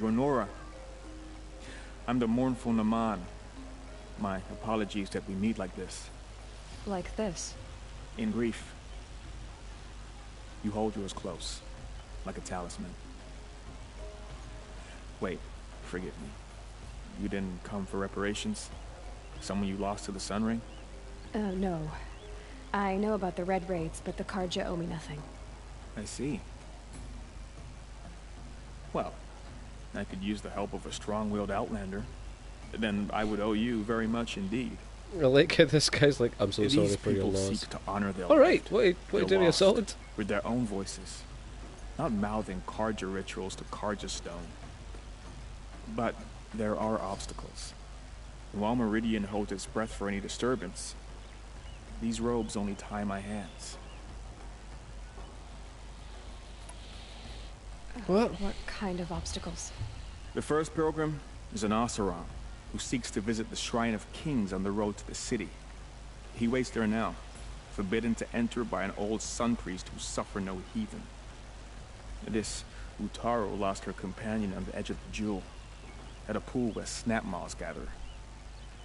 Ronora, I'm the mournful Naman. My apologies that we meet like this. Like this. In grief. You hold yours close, like a talisman. Wait, forgive me. You didn't come for reparations? Someone you lost to the Sun Ring? No. I know about the Red Raids, but the Karja owe me nothing. I see. Well, I could use the help of a strong-willed outlander. Then I would owe you very much indeed. I like how this guy's like, I'm so These sorry for your people loss. seek to honor their Alright, wait, They're do me a lost solid. with their own voices, not mouthing Karja rituals to Karja stone. But there are obstacles. And while Meridian holds its breath for any disturbance, these robes only tie my hands. What kind of obstacles? The first pilgrim is an Oseram, who seeks to visit the Shrine of Kings on the road to the city. He waits there now, forbidden to enter by an old sun priest who suffer no heathen. This Utaro lost her companion on the edge of the jewel, at a pool where snap moths gather.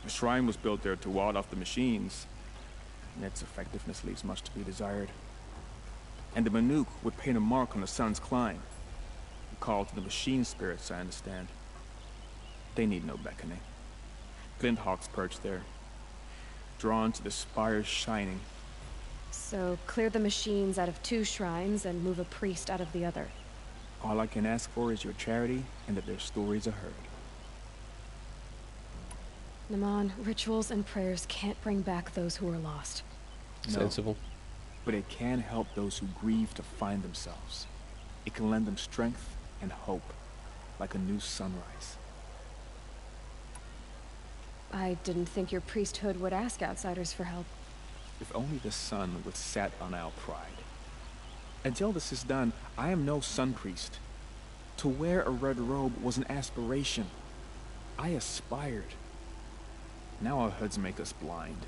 The shrine was built there to ward off the machines, and its effectiveness leaves much to be desired. And the Manuk would paint a mark on the sun's climb, a call to the machine spirits, I understand. They need no beckoning. Glint hawks perch there, drawn to the spire's shining. So, clear the machines out of 2 shrines and move a priest out of the other. All I can ask for is your charity and that their stories are heard. Naman, rituals and prayers can't bring back those who are lost. No, Sensible. but it can help those who grieve to find themselves. It can lend them strength and hope, like a new sunrise. I didn't think your priesthood would ask outsiders for help. If only the sun would set on our pride. Until this is done, I am no sun priest. To wear a red robe was an aspiration. I aspired. Now our hoods make us blind.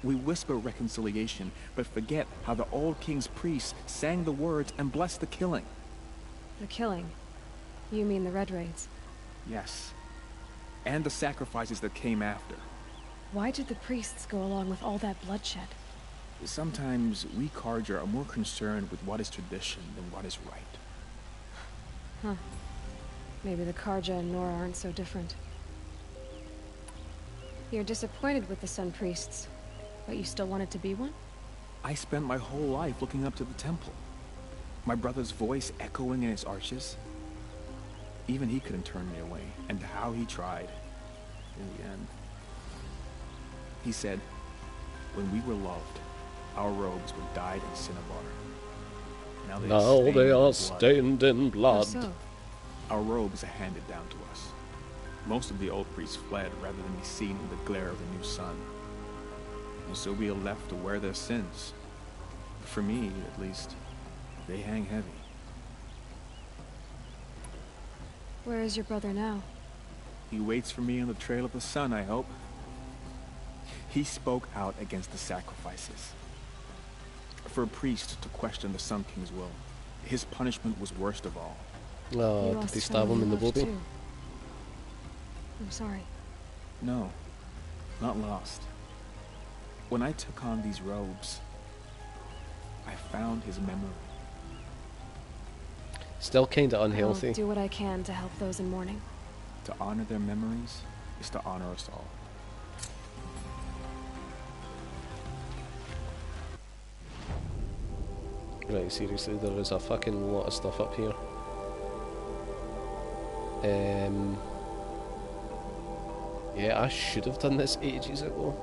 We whisper reconciliation, but forget how the old king's priests sang the words and blessed the killing. The killing? You mean the Red Raids? Yes. And the sacrifices that came after. Why did the priests go along with all that bloodshed? Sometimes we Karja are more concerned with what is tradition than what is right. Huh. Maybe the Karja and Nora aren't so different. You're disappointed with the Sun Priests, but you still wanted to be one? I spent my whole life looking up to the temple. My brother's voice echoing in its arches. Even he couldn't turn me away, and how he tried. In the end. He said, when we were loved, our robes were dyed in cinnabar. Now they are stained in blood. How so? Our robes are handed down to us. Most of the old priests fled rather than be seen in the glare of the new sun. And so we are left to wear their sins. For me, at least, they hang heavy. Where is your brother now? He waits for me on the trail of the sun, I hope. He spoke out against the sacrifices. For a priest to question the Sun King's will, his punishment was worst of all. Oh, did they stab him in the booby? I'm sorry. No, not lost. When I took on these robes, I found his memory. Still kinda unhealthy. I'll do what I can to help those in mourning. To honor their memories is to honor us all. Right, seriously, there is a fucking lot of stuff up here. Yeah, I should have done this ages ago.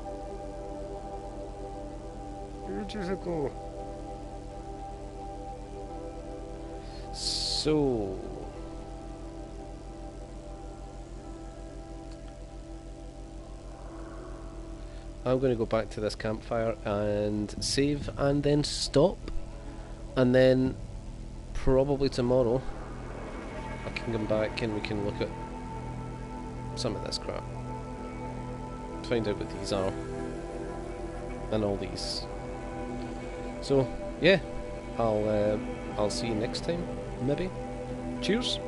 Ages ago. So... I'm going to go back to this campfire and save and then stop. And then probably tomorrow I can come back and we can look at some of this crap. Find out what these are. And all these. So, yeah. I'll see you next time, maybe. Cheers.